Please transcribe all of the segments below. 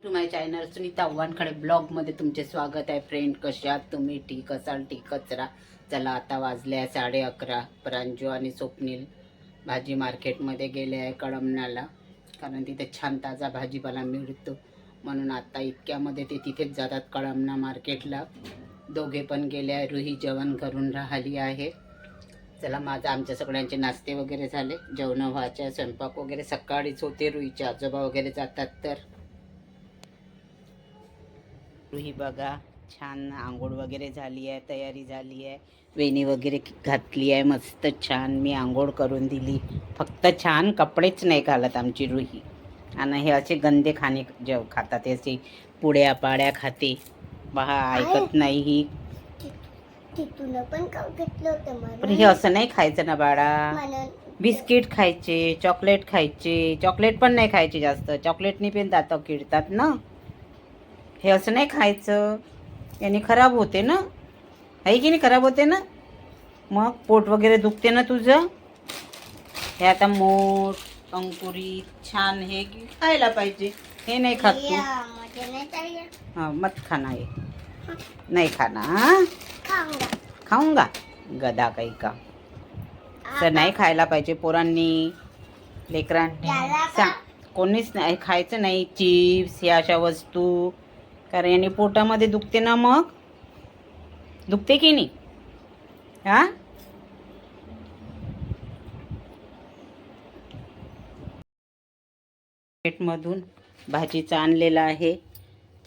To my channel Sunita Wankhede ब्लॉगमध्ये तुमचे स्वागत आहे. फ्रेंड, कशा आहात तुम्ही? ठीक असाल? ठीकच राहा. चला, आता वाजले आहे 11:30. प्रांजू आणि स्वप्नील भाजी मार्केटमध्ये गेले आहे कळमण्याला, कारण तिथे छान ताजा भाजीपाला मिळतो. म्हणून आता इतक्यामध्ये ते तिथेच जातात कळमना मार्केटला. दोघे पण गेले आहे. रुही जेवण करून राहिली आहे. चला, आमच्या सगळ्यांचे नाश्ते वगैरे झाले, जेवण व्हायचे, स्वयंपाक वगैरे सकाळीच होते. रुहीचे आजोबा वगैरे जातात तर रुही बघा छान आंघोळ वगैरे झाली आहे, तयारी झाली आहे, वेणी वगैरे घातली आहे, मस्त छान मी आंघोळ करून दिली. फक्त छान कपडेच नाही घालत आमची रुही. आणि हे असे गंदे खाणे खातात, असे पुड्या पाड्या खाते. पहा, ऐकत नाही ही. पण हे असं नाही खायचं ना बाळा. बिस्किट खायचे, चॉकलेट खायचे. चॉकलेट पण नाही खायचे जास्त, चॉकलेटनी पण दात किडतात ना. हे असं नाही खायचं, याने खराब होते ना. आहे की नाही, खराब होते ना. मग पोट वगैरे दुखते ना तुझं. हे आता मोठ अंकुरित छान हे खायला पाहिजे. हे नाही खात तू. हां, मत खाना, हे नाही खाना. खाऊंगा गदा काही का. तर नाही खायला पाहिजे पोरांनी, लेकरांनी. कोणीच नाही खायचं नाही चिप्स ह्या अशा वस्तू, कारण याने पोटामध्ये दुखते ना. मग दुखते की नाही? हा, मार्केटमधून भाजीचं आणलेलं आहे.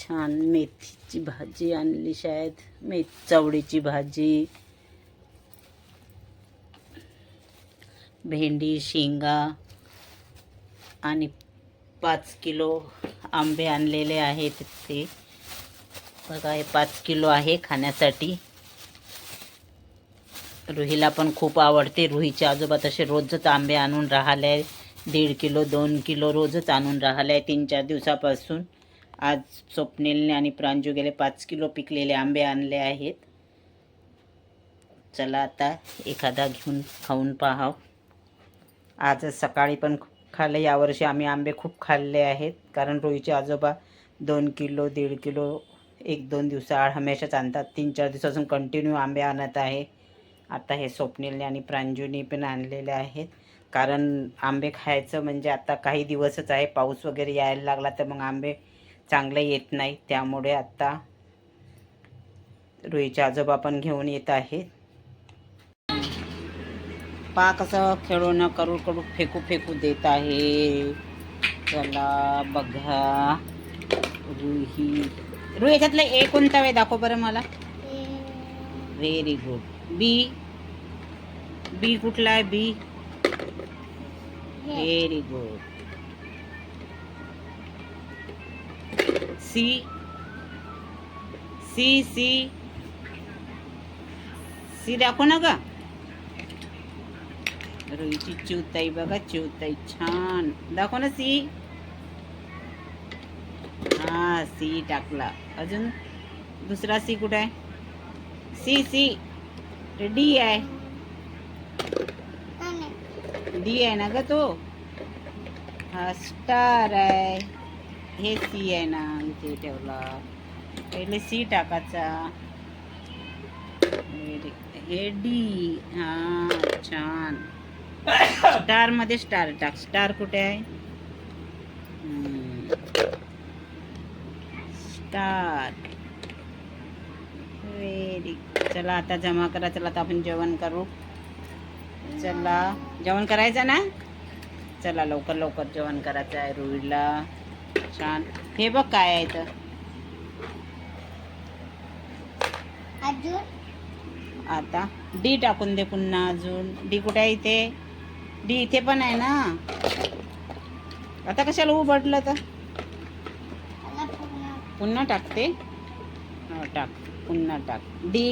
छान मेथीची भाजी आणली, शायद चवळीची भाजी, भेंडी, शेंगा आणि 5 किलो आंबे आणलेले आहेत. ते बघा, हे 5 किलो आहे खाण्यासाठी. रुहीला पण खूप आवडते. रुहीचे आजोबा तसे रोजच आंबे आणून राहिले. 1.5 किलो 2 किलो रोजच आणून राहिले 3-4 दिवसापासून. आज स्वप्नीलने आणि प्रांजू गेले 5 किलो पिकलेले आंबे आणले आहेत. चला, आता एखादा घेऊन खाऊन पाहाव. आज सकाळी पण खाल्ले. यावर्षी आम्ही आंबे खूप खाल्ले आहेत, कारण रुहीचे आजोबा 2 किलो 1.5 किलो 1-2 दिवसाआड हमेशाच आणतात. 3-4 दिवसापासून कंटिन्यू आंबे आणत आहे. आता हे स्वप्नीलने आणि प्रांजूने पण आणलेले आहेत, कारण आंबे खायचं म्हणजे आता काही दिवसच आहे. पाऊस वगैरे यायला लागला तर मग आंबे चांगले येत नाही. त्यामुळे आता रुहीचे आजोबा पण घेऊन येत आहेत. पा कसं खेळून करू फेकू देत आहे. चला बघा. रुही याच्यातलं ए कोणता वे दाखव बरं मला. Very good. बी कुठला आहे? B. Very good. C C C C दाखव ना ग. रुहीची चिवताई बघा, चिवताई छान दाखव ना. सी. हा, सी टाकला. अजून दुसरा सी कुठे आहे? सी डी आहे. डी आहे ना ग तो. हा स्टार आहे. हे सी आहे ना, इथे ठेवला. पहिले सी टाकायचा. हे डी. हा, छान. स्टार मध्ये स्टार टाक. स्टार कुठे आहे? स्टार. व्हेरी. चला, आता जमा करा. चला, आता आपण जेवण करू. चला, जेवण करायचं ना. चला, लवकर जेवण करायचं आहे रुहीला. छान. हे बघ काय आहे तर. आता डी टाकून दे पुन्हा. अजून डी कुठे आहे? इथे डी. इथे पण आहे ना. आता कशाला उघडलं तर? पुन्हा टाकते. हो, टाक. पुन्हा टाक. डी.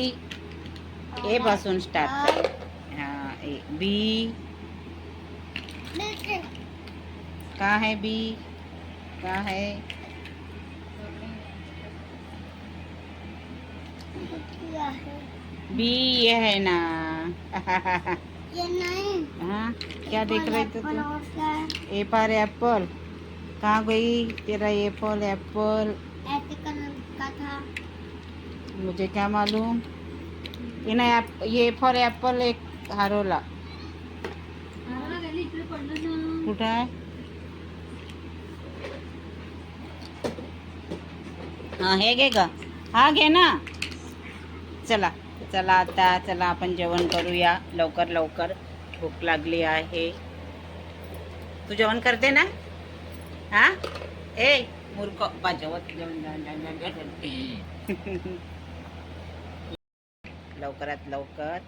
ए पासून स्टार्ट. हा, ए. बी. का है बी? का है? बी ये है ना. ये नहीं. हाँ, क्या देख रहे थे तुम? A for Apple. कहाँ गई तेरा एप्पल एप्पल? ऐसे का था। मुझे क्या मालूम। ये फॉर एप्पल एक हरवला. कुठं आहे? हा हे घे ग. हा घे ना. चला चला आता चला आपण जेवण करूया लवकर लवकर. भूक लागली आहे. तू जेवण करते ना? हा ए मूर्ख जेवत लवकरात लवकर.